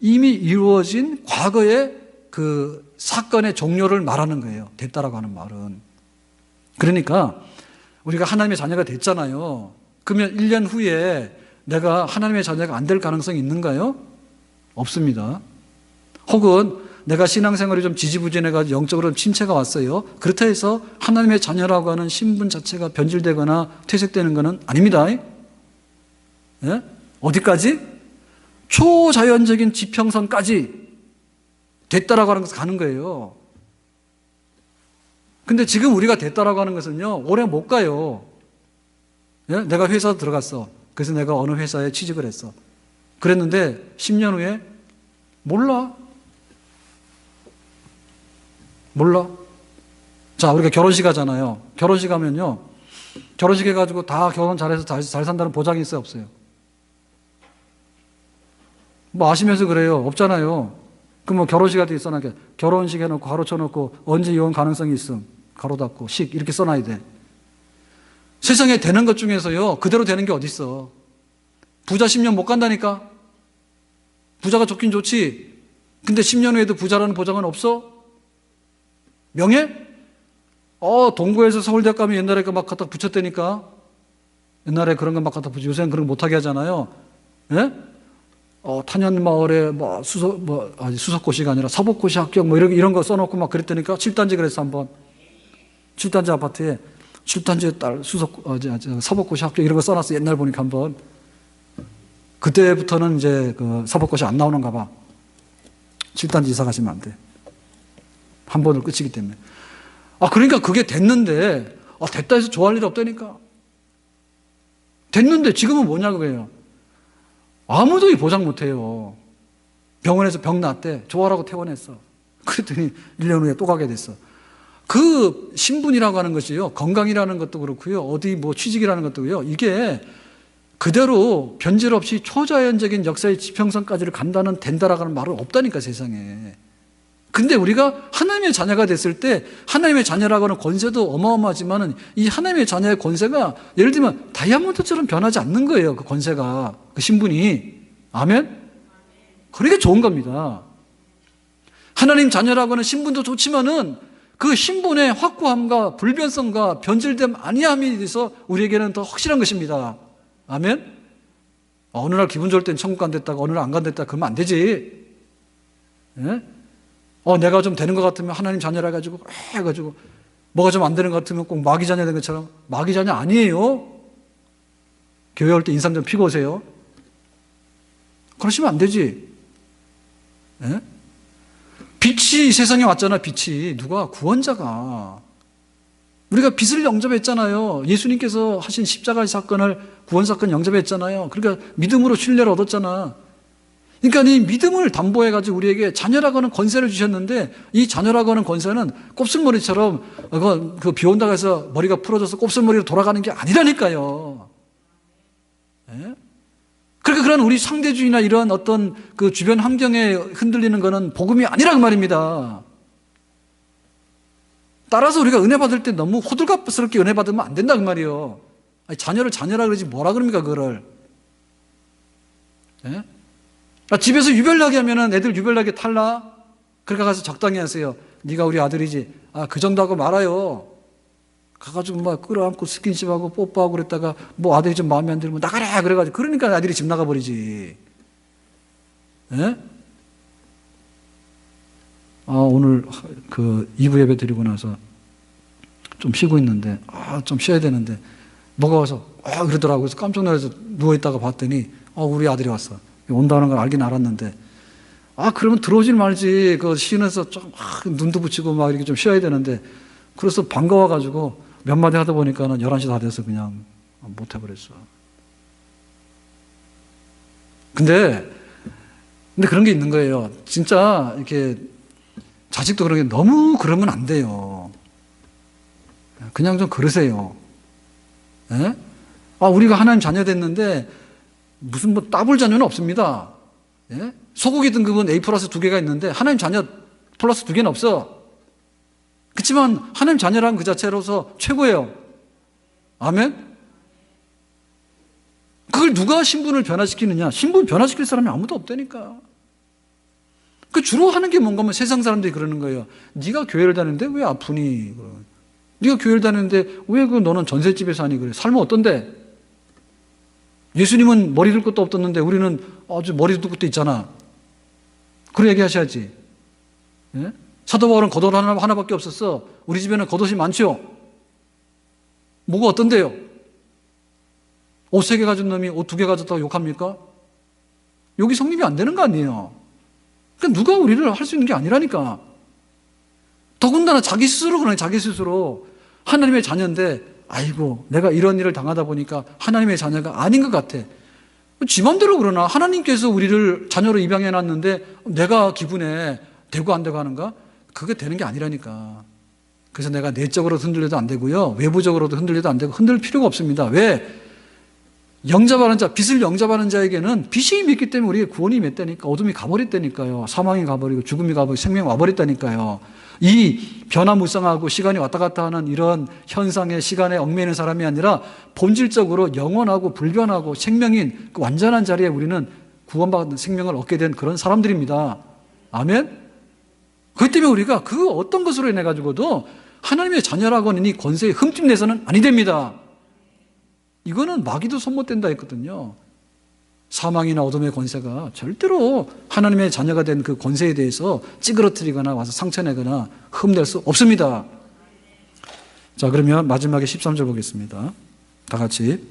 이미 이루어진 과거의 그 사건의 종료를 말하는 거예요. 됐다라고 하는 말은. 그러니까 우리가 하나님의 자녀가 됐잖아요. 그러면 1년 후에 내가 하나님의 자녀가 안 될 가능성이 있는가요? 없습니다. 혹은 내가 신앙생활이 좀 지지부진해가지고 영적으로 침체가 왔어요. 그렇다 해서 하나님의 자녀라고 하는 신분 자체가 변질되거나 퇴색되는 것은 아닙니다. 예? 어디까지? 초자연적인 지평선까지 됐다라고 하는 것을 가는 거예요. 근데 지금 우리가 됐다라고 하는 것은요, 오래 못 가요. 예? 내가 회사 들어갔어. 그래서 내가 어느 회사에 취직을 했어. 그랬는데 10년 후에 몰라. 자, 우리가 결혼식 하잖아요. 결혼식 하면요, 결혼식 해가지고 다 결혼 잘해서 잘 산다는 보장이 있어요, 없어요? 뭐 아시면서 그래요? 없잖아요. 그럼 뭐 결혼식 할 때 써놔야 결혼식 해놓고 가로 쳐놓고 언제 이혼 가능성이 있음 가로 닫고 식 이렇게 써놔야 돼. 세상에 되는 것 중에서요, 그대로 되는 게 어딨어. 부자 10년 못 간다니까. 부자가 좋긴 좋지. 근데 10년 후에도 부자라는 보장은 없어? 명예? 동구에서 서울대학 가면 옛날에 그 막 갖다 붙였다니까. 옛날에 그런 거 막 갖다 붙여. 요새는 그런 거 못하게 하잖아요. 예? 탄현 마을에 뭐 수석고시가 아니라 사법고시 합격 뭐 이런 거 써놓고 막 그랬다니까. 7단지 그래서 한번 7단지 아파트에 7단지의 딸 사법고시 합격 이런 거 써놨어. 옛날 보니까 한번. 그때부터는 이제 그 사법고시 안 나오는가 봐. 7단지 이사 가시면 안 돼. 한 번으로 끝이기 때문에. 그러니까 그게 됐는데, 됐다 해서 좋아할 일 없다니까. 됐는데 지금은 뭐냐고 해요. 아무도 보장 못 해요. 병원에서 병 났대. 좋아라고 퇴원했어. 그랬더니 1년 후에 또 가게 됐어. 그 신분이라고 하는 것이요. 건강이라는 것도 그렇고요. 어디 뭐 취직이라는 것도요. 이게 그대로 변질 없이 초자연적인 역사의 지평선까지를 된다라고 하는 말은 없다니까, 세상에. 근데 우리가 하나님의 자녀가 됐을 때 하나님의 자녀라고 하는 권세도 어마어마하지만은 이 하나님의 자녀의 권세가 예를 들면 다이아몬드처럼 변하지 않는 거예요. 그 권세가, 그 신분이. 아멘? 그러니까 좋은 겁니다. 하나님 자녀라고 하는 신분도 좋지만은 그 신분의 확고함과 불변성과 변질됨 아니함이 돼서 우리에게는 더 확실한 것입니다. 아멘? 어느 날 기분 좋을 땐 천국 간댔다가 어느 날 안 간댔다 그러면 안 되지. 예? 내가 좀 되는 것 같으면 하나님 자녀라 해가지고 뭐가 좀 안 되는 것 같으면 꼭 마귀 자녀 된 것처럼. 마귀 자녀 아니에요. 교회 올 때 인상 좀 피고 오세요. 그러시면 안 되지. 예? 빛이 이 세상에 왔잖아. 빛이. 누가? 구원자가. 우리가 빛을 영접했잖아요. 예수님께서 하신 십자가의 사건을 구원사건 영접했잖아요. 그러니까 믿음으로 신뢰를 얻었잖아. 그러니까 이 믿음을 담보해가지고 우리에게 자녀라고 하는 권세를 주셨는데 이 자녀라고 하는 권세는 곱슬머리처럼 그 비 온다고 해서 머리가 풀어져서 곱슬머리로 돌아가는 게 아니라니까요. 예? 그러니까 그런 우리 상대주의나 이런 어떤 그 주변 환경에 흔들리는 거는 복음이 아니란 말입니다. 따라서 우리가 은혜 받을 때 너무 호들갑스럽게 은혜 받으면 안 된다 그 말이에요. 자녀를 자녀라 그러지 뭐라 그럽니까 그거를. 예? 집에서 유별나게 하면은 애들 유별나게 탈라? 그러니까 가서 적당히 하세요. 네가 우리 아들이지. 그 정도 하고 말아요. 가가지고 막 끌어안고 스킨십하고 뽀뽀하고 그랬다가 뭐 아들이 좀 마음에 안 들면 나가라 그래가지고 그러니까 아들이 집 나가버리지. 예? 오늘 그 2부 예배 드리고 나서 좀 쉬고 있는데 좀 쉬어야 되는데 뭐가 와서 그러더라고요. 그래서 깜짝 놀라서 누워있다가 봤더니 우리 아들이 왔어. 온다는 걸 알긴 알았는데 그러면 들어오질 말지. 그 쉬면서 좀 눈도 붙이고 막 이렇게 좀 쉬어야 되는데 그래서 반가워가지고 몇 마디 하다 보니까는 11시 다 돼서 그냥 못 해버렸어. 근데 그런 게 있는 거예요. 진짜 이렇게 자식도 그런 게 너무 그러면 안 돼요. 그냥 좀 그러세요. 예? 우리가 하나님 자녀 됐는데 무슨 뭐 따블 자녀는 없습니다. 예? 소고기 등급은 A 플러스 2개가 있는데 하나님 자녀 플러스 2개는 없어. 그렇지만 하나님 자녀라는 그 자체로서 최고예요. 아멘? 그걸 누가 신분을 변화시키느냐? 신분 변화시킬 사람이 아무도 없다니까. 그 주로 하는 게 뭔가 하면 세상 사람들이 그러는 거예요. 네가 교회를 다니는데 왜 아프니? 네가 교회를 다니는데 왜 너는 전셋집에 사니? 그래. 삶은 어떤데? 예수님은 머리 둘 것도 없었는데 우리는 아주 머리 둘 것도 있잖아. 그런 얘기 하셔야지. 예? 사도 바울은 겉옷 하나밖에 없었어. 우리 집에는 겉옷이 많죠. 뭐가 어떤데요? 옷 3개 가진 놈이 옷 2개 가졌다고 욕합니까? 여기 성립이 안 되는 거 아니에요. 그러니까 누가 우리를 할 수 있는 게 아니라니까. 더군다나 자기 스스로 그러네. 자기 스스로 하나님의 자녀인데 아이고 내가 이런 일을 당하다 보니까 하나님의 자녀가 아닌 것 같아. 지 맘대로 그러나? 하나님께서 우리를 자녀로 입양해놨는데 내가 기분에 되고 안 되고 하는가? 그게 되는 게 아니라니까. 그래서 내가 내적으로 흔들려도 안 되고요. 외부적으로도 흔들려도 안 되고 흔들 필요가 없습니다. 왜? 영접하는 자, 빛을 영접하는 자에게는 빛이 있기 때문에 우리의 구원이 맺다니까. 어둠이 가버렸다니까요. 사망이 가버리고 죽음이 가버리고 생명이 와버렸다니까요. 이 변화무쌍하고 시간이 왔다 갔다 하는 이런 현상의 시간에 얽매이는 사람이 아니라 본질적으로 영원하고 불변하고 생명인 그 완전한 자리에 우리는 구원받은 생명을 얻게 된 그런 사람들입니다. 아멘? 그렇기 때문에 우리가 그 어떤 것으로 인해 가지고도 하나님의 자녀라고 하는 이 권세에 흠집내서는 아니 됩니다. 이거는 마귀도 손 못 댄다 했거든요. 사망이나 어둠의 권세가 절대로 하나님의 자녀가 된 그 권세에 대해서 찌그러뜨리거나 와서 상처내거나 흠낼 수 없습니다. 자, 그러면 마지막에 13절 보겠습니다. 다 같이.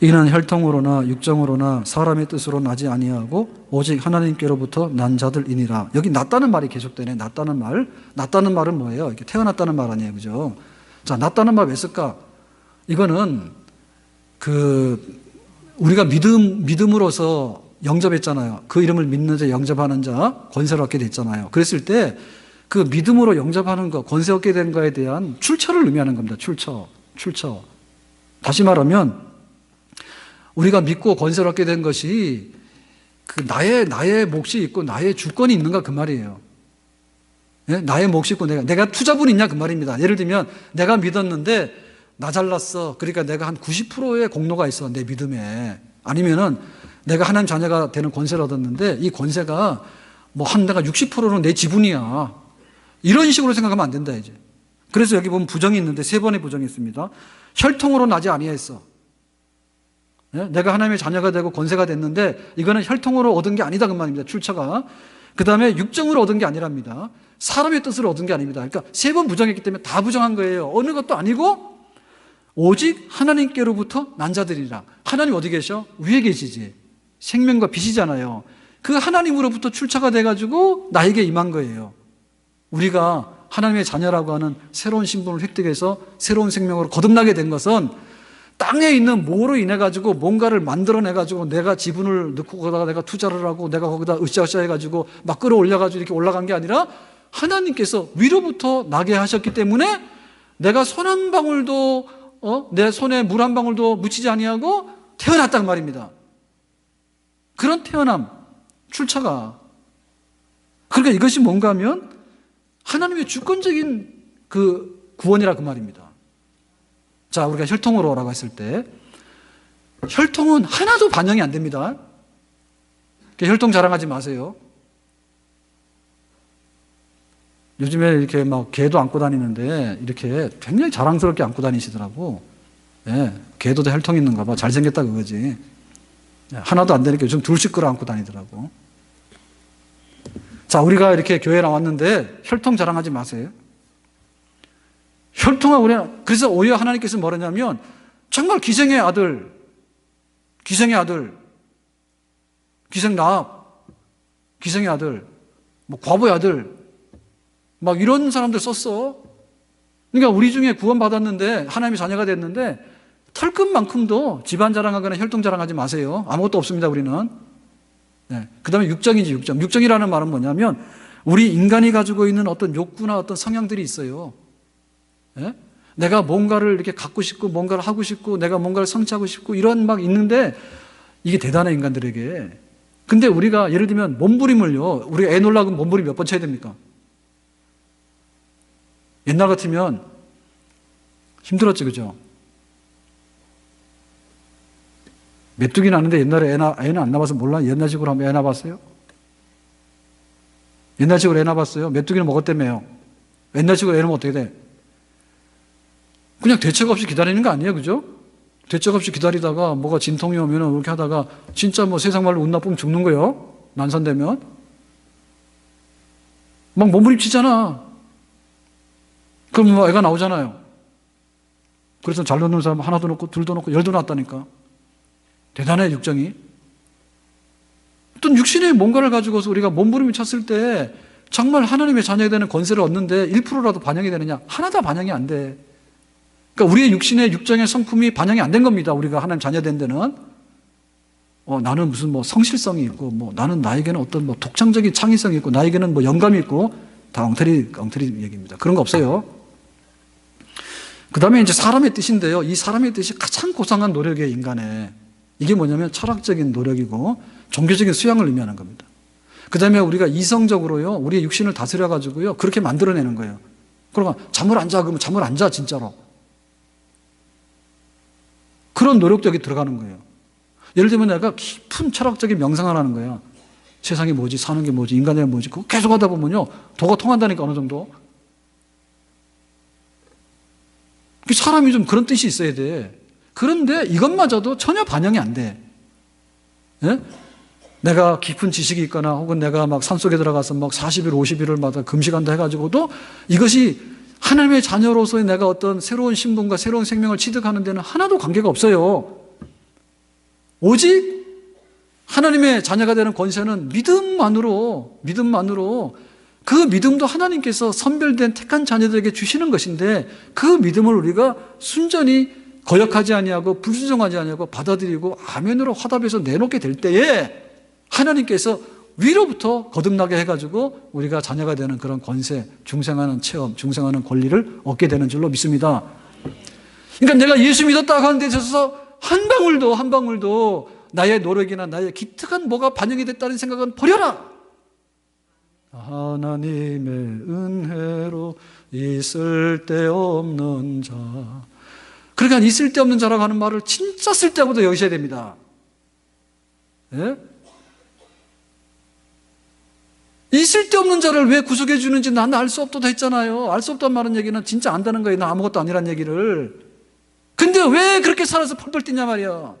이는 혈통으로나 육정으로나 사람의 뜻으로 나지 아니하고 오직 하나님께로부터 난 자들이니라. 여기 낫다는 말이 계속되네. 낫다는 말. 낫다는 말은 뭐예요? 이렇게 태어났다는 말 아니에요, 그죠? 자, 낫다는 말 왜 쓸까? 이거는 우리가 믿음으로서 영접했잖아요. 그 이름을 믿는 자, 영접하는 자, 권세를 얻게 됐잖아요. 그랬을 때 그 믿음으로 영접하는 것, 권세 얻게 된 거에 대한 출처를 의미하는 겁니다. 출처. 다시 말하면 우리가 믿고 권세를 얻게 된 것이 나의 몫이 있고 나의 주권이 있는가 그 말이에요. 예? 나의 몫이 있고 내가 투자분이 있냐 그 말입니다. 예를 들면 내가 믿었는데 나 잘났어. 그러니까 내가 한 90%의 공로가 있어, 내 믿음에. 아니면은 내가 하나님 자녀가 되는 권세를 얻었는데 이 권세가 내가 60%는 내 지분이야. 이런 식으로 생각하면 안 된다, 이제. 그래서 여기 보면 부정이 있는데 3번의 부정이 있습니다. 혈통으로 나지 아니했어. 예? 내가 하나님의 자녀가 되고 권세가 됐는데 이거는 혈통으로 얻은 게 아니다 그 말입니다. 출처가. 그 다음에 육정으로 얻은 게 아니랍니다. 사람의 뜻으로 얻은 게 아닙니다. 그러니까 3번 부정했기 때문에 다 부정한 거예요. 어느 것도 아니고 오직 하나님께로부터 난 자들이라. 하나님 어디 계셔? 위에 계시지. 생명과 빛이잖아요. 그 하나님으로부터 출처가 돼가지고 나에게 임한 거예요. 우리가 하나님의 자녀라고 하는 새로운 신분을 획득해서 새로운 생명으로 거듭나게 된 것은 땅에 있는 뭐로 인해 가지고 뭔가를 만들어내 가지고 내가 지분을 넣고 거기다가 내가 투자를 하고 내가 거기다 으쌰으쌰 해가지고 막 끌어올려 가지고 이렇게 올라간 게 아니라 하나님께서 위로부터 나게 하셨기 때문에 내가 손 한 방울도 내 손에 물 한 방울도 묻히지 아니하고 태어났단 말입니다. 그런 태어남, 출처가. 그러니까 이것이 뭔가 하면 하나님의 주권적인 그 구원이라 그 말입니다. 자, 우리가 혈통으로라고 했을 때 혈통은 하나도 반영이 안 됩니다. 혈통 자랑하지 마세요. 요즘에 이렇게 막 개도 안고 다니는데 이렇게 굉장히 자랑스럽게 안고 다니시더라고. 예, 개도 다 혈통이 있는가 봐. 잘생겼다 그거지. 하나도 안 되니까 요즘 둘씩 끌어안고 다니더라고. 자, 우리가 이렇게 교회에 나왔는데 혈통 자랑하지 마세요. 그래서 오히려 하나님께서 뭐라냐면 정말 기생의 아들, 기생나합, 기생의 아들, 과부의 아들, 막 이런 사람들 썼어. 그러니까 우리 중에 구원받았는데 하나님의 자녀가 됐는데 털끝만큼도 집안 자랑하거나 혈통 자랑하지 마세요. 아무것도 없습니다, 우리는. 네. 그 다음에 육정이지, 육정. 육정이라는 말은 뭐냐면 우리 인간이 가지고 있는 어떤 욕구나 어떤 성향들이 있어요. 네? 내가 뭔가를 이렇게 갖고 싶고 뭔가를 하고 싶고 내가 뭔가를 성취하고 싶고 이런 막 있는데 이게 대단해, 인간들에게. 근데 우리가 예를 들면 몸부림을요, 우리가 애 놀라고 몸부림 몇 번 쳐야 됩니까? 옛날 같으면 힘들었지, 그죠? 메뚜기 나는데 옛날에 애는 안 나와서 몰라? 옛날식으로 한번 애 낳아봤어요? 옛날식으로 애 낳아봤어요? 메뚜기는 먹었다며요. 옛날식으로 애 낳으면 어떻게 돼? 그냥 대책 없이 기다리는 거 아니에요, 그죠? 대책 없이 기다리다가 뭐가 진통이 오면 이렇게 하다가 진짜 세상 말로 운 나쁘면 죽는 거예요. 난산되면. 막 몸부림치잖아. 그럼 애가 나오잖아요. 그래서 잘 놓는 사람 하나도 놓고 둘도 놓고 열도 낳았다니까. 대단해, 육정이. 어떤 육신의 뭔가를 가지고서 우리가 몸부림을 쳤을 때 정말 하나님의 자녀가 되는 권세를 얻는데 1%라도 반영이 되느냐? 하나도 반영이 안 돼. 그러니까 우리의 육신의 육정의 성품이 반영이 안 된 겁니다. 우리가 하나님 자녀 된 데는. 나는 무슨 성실성이 있고, 나는 나에게는 어떤 독창적인 창의성이 있고, 나에게는 영감이 있고, 다 엉터리 얘기입니다. 그런 거 없어요. 그 다음에 이제 사람의 뜻인데요. 이 사람의 뜻이 가장 고상한 노력이에요, 인간의. 이게 뭐냐면 철학적인 노력이고 종교적인 수양을 의미하는 겁니다. 그 다음에 우리가 이성적으로요, 우리의 육신을 다스려가지고요, 그렇게 만들어내는 거예요. 그러면 잠을 안 자, 그러면 잠을 안 자, 진짜로. 그런 노력적이 들어가는 거예요. 예를 들면 내가 깊은 철학적인 명상을 하는 거예요. 세상이 뭐지, 사는 게 뭐지, 인간이 뭐지, 그거 계속 하다 보면요, 도가 통한다니까, 어느 정도. 사람이 좀 그런 뜻이 있어야 돼. 그런데 이것마저도 전혀 반영이 안 돼. 예? 내가 깊은 지식이 있거나 혹은 내가 막 산속에 들어가서 막 40일, 50일을 금식한다 해가지고도 이것이 하나님의 자녀로서의 내가 어떤 새로운 신분과 새로운 생명을 취득하는 데는 하나도 관계가 없어요. 오직 하나님의 자녀가 되는 권세는 믿음만으로 그 믿음도 하나님께서 선별된 택한 자녀들에게 주시는 것인데 그 믿음을 우리가 순전히 거역하지 아니하고 불순종하지 아니하고 받아들이고 아멘으로 화답해서 내놓게 될 때에 하나님께서 위로부터 거듭나게 해가지고 우리가 자녀가 되는 그런 권세, 중생하는 체험, 중생하는 권리를 얻게 되는 줄로 믿습니다. 그러니까 내가 예수 믿었다고 하는 데 있어서 한 방울도 나의 노력이나 나의 기특한 뭐가 반영이 됐다는 생각은 버려라. 하나님의 은혜로 있을 데 없는 자. 그러니까 있을 데 없는 자라고 하는 말을 진짜 쓸데없도 여기셔야 됩니다. 예? 있을 데 없는 자를 왜 구속해 주는지 나는 알 수 없다고 했잖아요. 알 수 없다는 말은 얘기는 진짜 안다는 거예요. 나 아무것도 아니란 얘기를. 근데 왜 그렇게 살아서 펄펄 뛰냐 말이야.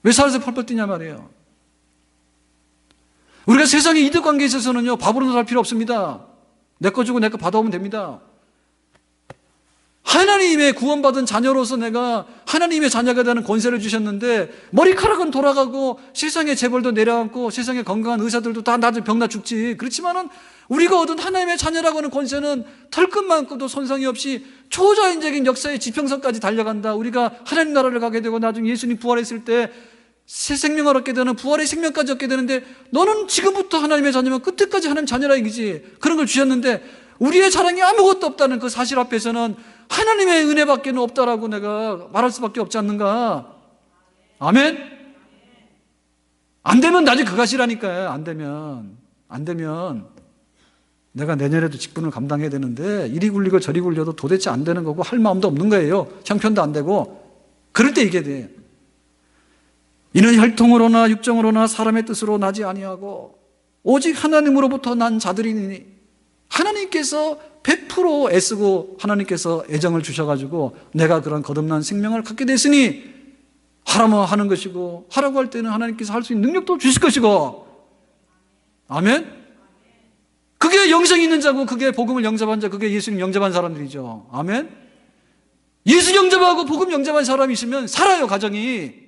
왜 살아서 펄펄 뛰냐 말이에요. 우리가 세상의 이득 관계에 있어서는요, 밥으로 살 필요 없습니다. 내 거 주고 내 거 받아오면 됩니다. 하나님의 구원받은 자녀로서 내가 하나님의 자녀가 되는 권세를 주셨는데 머리카락은 돌아가고 세상의 재벌도 내려앉고 세상의 건강한 의사들도 다 나중에 병나 죽지. 그렇지만은 우리가 얻은 하나님의 자녀라고 하는 권세는 털끝만큼도 손상이 없이 초자연적인 역사의 지평선까지 달려간다. 우리가 하나님 나라를 가게 되고 나중에 예수님 부활했을 때 새 생명을 얻게 되는 부활의 생명까지 얻게 되는데 너는 지금부터 하나님의 자녀면 끝까지 하나님 자녀라 얘기지. 그런 걸 주셨는데 우리의 자랑이 아무것도 없다는 그 사실 앞에서는 하나님의 은혜밖에 없다라고 내가 말할 수밖에 없지 않는가. 아멘? 안 되면 나중에 그것이라니까요. 안 되면 내가 내년에도 직분을 감당해야 되는데 이리 굴리고 저리 굴려도 도대체 안 되는 거고 할 마음도 없는 거예요. 형편도 안 되고. 그럴 때 이게 돼. 이는 혈통으로나 육정으로나 사람의 뜻으로 나지 아니하고 오직 하나님으로부터 난 자들이니 하나님께서 100% 애쓰고 하나님께서 애정을 주셔가지고 내가 그런 거듭난 생명을 갖게 됐으니 하라면 하는 것이고 하라고 할 때는 하나님께서 할 수 있는 능력도 주실 것이고. 아멘? 그게 영생이 있는 자고 그게 복음을 영접한 자, 그게 예수님 영접한 사람들이죠. 아멘? 예수 영접하고 복음 영접한 사람이 있으면 살아요, 가정이.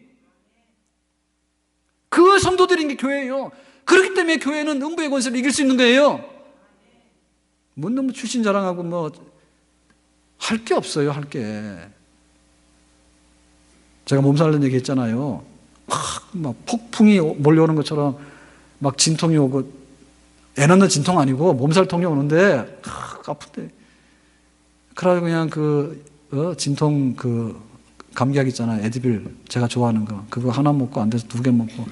그 성도들인 게 교회예요. 그렇기 때문에 교회는 음부의 권세를 이길 수 있는 거예요. 너무 출신 자랑하고 할 게 없어요, 할 게. 제가 몸살난 얘기 했잖아요. 막 폭풍이 몰려오는 것처럼 막 진통이 오고, 애 낳는 진통 아니고 몸살통이 오는데, 아픈데. 그래가지고 그냥 진통 감기약 있잖아요. 에드빌. 제가 좋아하는 거. 그거 하나 먹고 안 돼서 2개 먹고.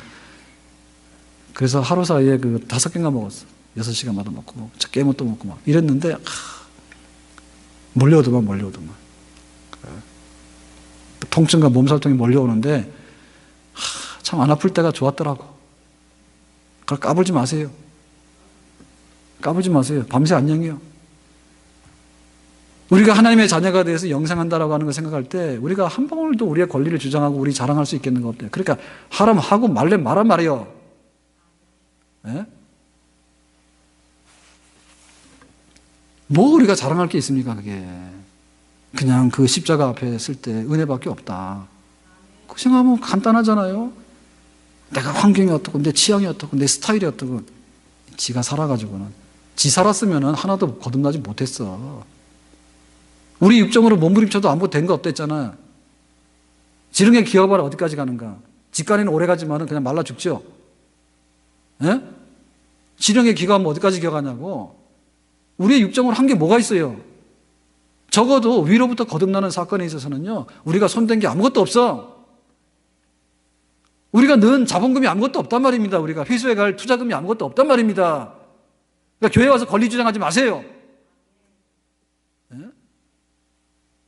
그래서 하루 사이에 5개인가 먹었어. 6시간마다 먹고, 깨면 또 먹고 막 이랬는데, 몰려오더만. 통증과 몸살통이 몰려오는데, 참 안 아플 때가 좋았더라고. 그걸 까불지 마세요. 밤새 안녕이요. 우리가 하나님의 자녀가 돼서 영생한다라고 하는 걸 생각할 때, 우리가 한 방울도 우리의 권리를 주장하고 우리 자랑할 수 있겠는 거 없대요. 그러니까 하라면 하고 말래 말란 말이요. 예? 뭐 우리가 자랑할 게 있습니까, 그게. 그냥 그 십자가 앞에 쓸 때 은혜밖에 없다. 그 생각하면 간단하잖아요. 내가 환경이 어떻고, 내 취향이 어떻고, 내 스타일이 어떻고. 지가 살아가지고는. 지 살았으면 하나도 거듭나지 못했어. 우리 육정으로 몸부림쳐도 아무것도 된 거 없댔잖아. 지렁이 기어봐라 어디까지 가는가. 집간에는 오래 가지만 그냥 말라 죽죠. 예? 지렁이 기어가면 어디까지 기어가냐고. 우리의 육정으로 한 게 뭐가 있어요? 적어도 위로부터 거듭나는 사건에 있어서는요, 우리가 손댄 게 아무것도 없어. 우리가 넣은 자본금이 아무것도 없단 말입니다. 우리가 회수해 갈 투자금이 아무것도 없단 말입니다. 그러니까 교회 와서 권리 주장하지 마세요. 예?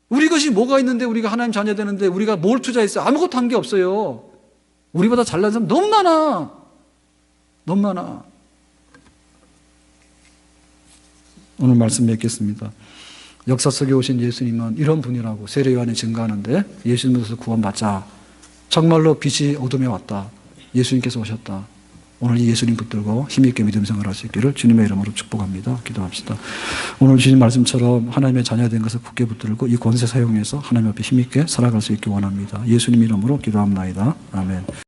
우리 것이 뭐가 있는데 우리가 하나님 자녀 되는데 우리가 뭘 투자했어요? 아무것도 한 게 없어요. 우리보다 잘난 사람 너무 많아. 오늘 말씀 맺겠습니다. 역사 속에 오신 예수님은 이런 분이라고 세례요한이 증거하는데, 예수님으로서 구원받자. 정말로 빛이 어둠에 왔다. 예수님께서 오셨다. 오늘 이 예수님 붙들고 힘있게 믿음 생활할 수 있기를 주님의 이름으로 축복합니다. 기도합시다. 오늘 주신 말씀처럼 하나님의 자녀된 것을 굳게 붙들고 이 권세 사용해서 하나님 앞에 힘있게 살아갈 수 있기 원합니다. 예수님 이름으로 기도합니다. 아멘.